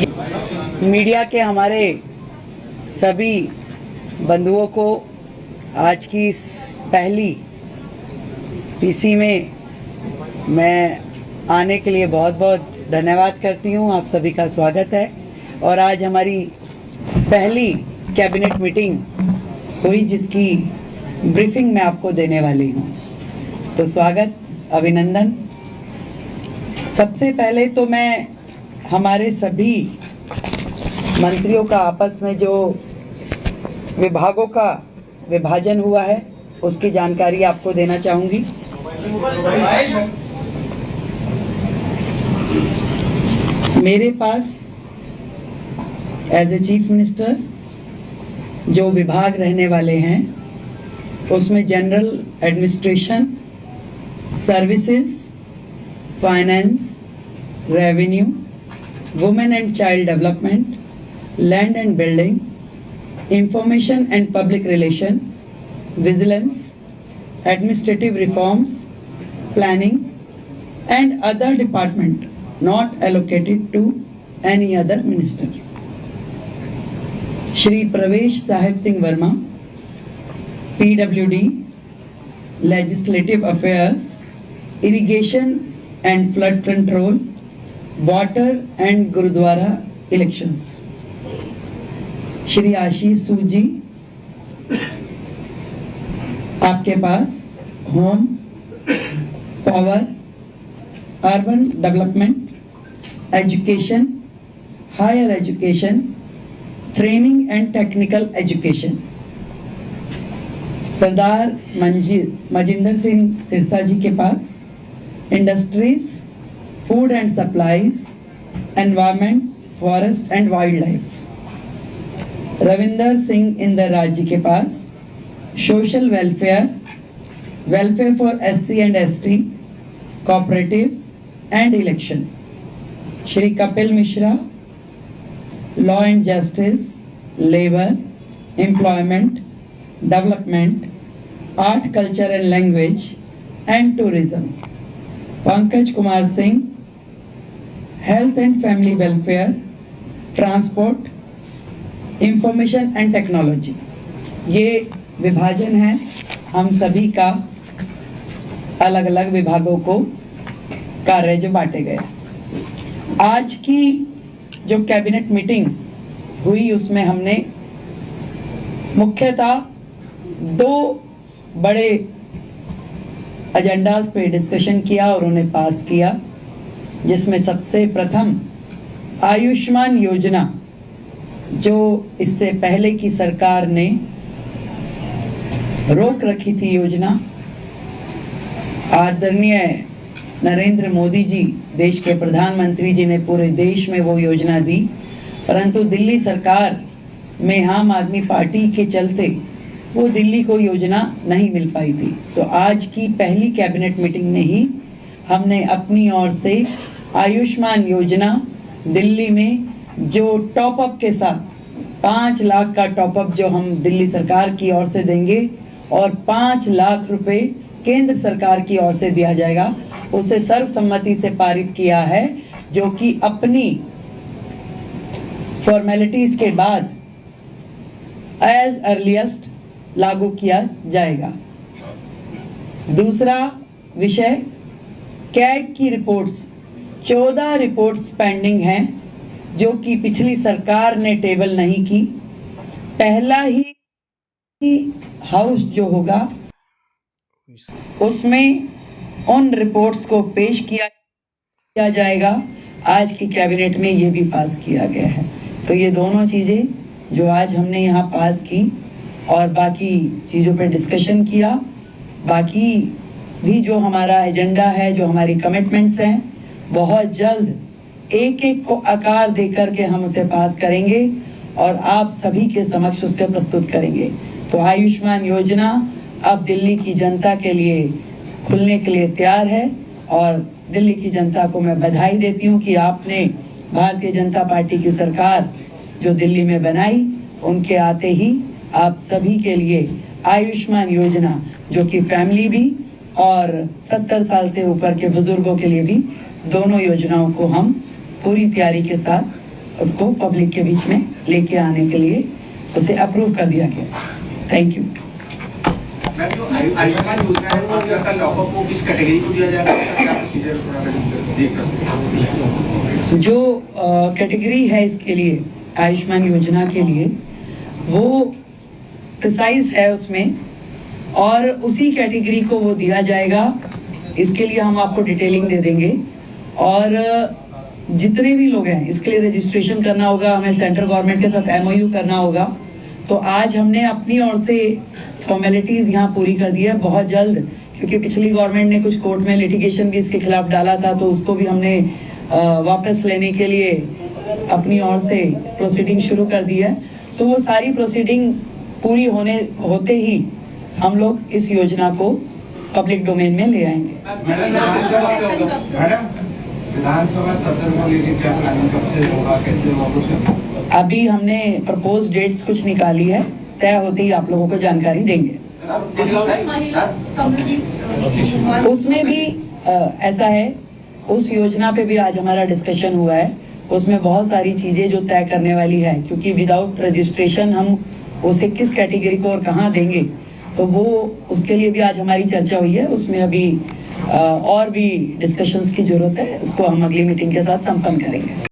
Media के हमारे सभी बंधुओं को आज की इस पहली पीसी में मैं आने के लिए बहुत बहुत धन्यवाद करती हूं। आप सभी का स्वागत है। और आज हमारी पहली कैबिनेट मीटिंग हुई जिसकी ब्रीफिंग मैं आपको देने वाली हूं। तो स्वागत, अभिनंदन। सबसे पहले तो मैं हमारे सभी मंत्रियों का आपस में जो विभागों का विभाजन हुआ है उसकी जानकारी आपको देना चाहूंगी। मेरे पास एज ए चीफ मिनिस्टर जो विभाग रहने वाले हैं उसमें general administration, services, finance, revenue, women and child development, land and building, information and public relation, vigilance, administrative reforms, planning and other department not allocated to any other minister. Shri Pravesh Sahib Singh Verma, PWD, Legislative Affairs, Irrigation and Flood Control, Water and Gurudwara Elections. Shri Ashish Suji, आपके पास home, power, urban development, education, higher education, training and technical education. Sardar Majinder Singh Sirsa ji के पास industries, food and supplies, environment, forest and wild life. Ravinder Singh Indra ji के पास social welfare, welfare for SC and ST, cooperatives and election. Shri Kapil Mishra, law and justice, labour, employment, development, art, culture and language and tourism. Pankaj Kumar Singh, health and family welfare, transport, information and technology. ये विभाजन है हम सभी का, अलग अलग विभागों को कार्य जो बांटे गए। आज की जो कैबिनेट मीटिंग हुई उसमें हमने मुख्यतः दो बड़े एजेंडास पे डिस्कशन किया और उन्हें पास किया, जिसमें सबसे प्रथम आयुष्मान योजना जो इससे पहले की सरकार ने रोक रखी थी योजना। आदरणीय नरेंद्र मोदी जी, देश के प्रधानमंत्री जी ने पूरे देश में वो योजना दी, परंतु दिल्ली सरकार में आम आदमी पार्टी के चलते वो दिल्ली को योजना नहीं मिल पाई थी। तो आज की पहली कैबिनेट मीटिंग में ही हमने अपनी ओर से आयुष्मान योजना दिल्ली में जो टॉपअप के साथ 5 लाख का टॉपअप जो हम दिल्ली सरकार की ओर से देंगे और 5 लाख रुपए केंद्र सरकार की ओर से दिया जाएगा, उसे सर्वसम्मति से पारित किया है, जो कि अपनी फॉर्मेलिटीज के बाद एज अर्लीस्ट लागू किया जाएगा। दूसरा विषय, कैग की रिपोर्ट्स, 14 रिपोर्ट्स पेंडिंग हैं जो कि पिछली सरकार ने टेबल नहीं की। पहला ही हाउस जो होगा उसमें उन रिपोर्ट्स को पेश किया जाएगा। आज की कैबिनेट में ये भी पास किया गया है। तो ये दोनों चीजें जो आज हमने यहाँ पास की और बाकी चीजों पे डिस्कशन किया, बाकी भी जो हमारा एजेंडा है, जो हमारी कमिटमेंट्स हैं, बहुत जल्द एक एक को आकार देकर के हम उसे पास करेंगे और आप सभी के समक्ष उसके प्रस्तुत करेंगे। तो आयुष्मान योजना अब दिल्ली की जनता के लिए खुलने के लिए तैयार है और दिल्ली की जनता को मैं बधाई देती हूँ कि आपने भारतीय जनता पार्टी की सरकार जो दिल्ली में बनाई, उनके आते ही आप सभी के लिए आयुष्मान योजना जो कि फैमिली भी और 70 साल से ऊपर के बुजुर्गों के लिए भी, दोनों योजनाओं को हम पूरी तैयारी के साथ उसको पब्लिक के बीच में लेके आने के लिए उसे अप्रूव कर दिया गया। Thank you. मैम, जो आयुष्मान योजना है, 5 लाख का लॉकअप को किस कैटेगरी को दिया जाएगा, क्या प्रोसीजर देख सकते हैं? जो कैटेगरी है इसके लिए, आयुष्मान योजना के लिए, वो प्रिसाइज है उसमें, और उसी कैटेगरी को वो दिया जाएगा। इसके लिए हम आपको डिटेलिंग दे देंगे, और जितने भी लोग हैं इसके लिए रजिस्ट्रेशन करना होगा, हमें सेंट्रल गवर्नमेंट के साथ MOU करना होगा। तो आज हमने अपनी ओर से फॉर्मेलिटीज यहाँ पूरी कर दी है बहुत जल्द, क्योंकि पिछली गवर्नमेंट ने कुछ कोर्ट में लिटिगेशन भी इसके खिलाफ डाला था, तो उसको भी हमने वापस लेने के लिए अपनी ओर से प्रोसीडिंग शुरू कर दी है। तो वो सारी प्रोसीडिंग पूरी होते ही हम लोग इस योजना को पब्लिक डोमेन में ले आएंगे। विधानसभा सत्र को लेकर क्या प्लानिंग, कब से होगा, कैसे होगा? अभी हमने प्रपोज डेट्स कुछ निकाली है, तय होते ही आप लोगों को जानकारी देंगे। उसमें भी ऐसा है, उस योजना पे भी आज हमारा डिस्कशन हुआ है। उसमें बहुत सारी चीजें जो तय करने वाली है, क्योंकि विदाउट रजिस्ट्रेशन हम उसे किस कैटेगरी को और कहाँ देंगे, तो वो उसके लिए भी आज हमारी चर्चा हुई है। उसमें अभी और भी डिस्कशंस की जरूरत है, उसको हम अगली मीटिंग के साथ संपन्न करेंगे।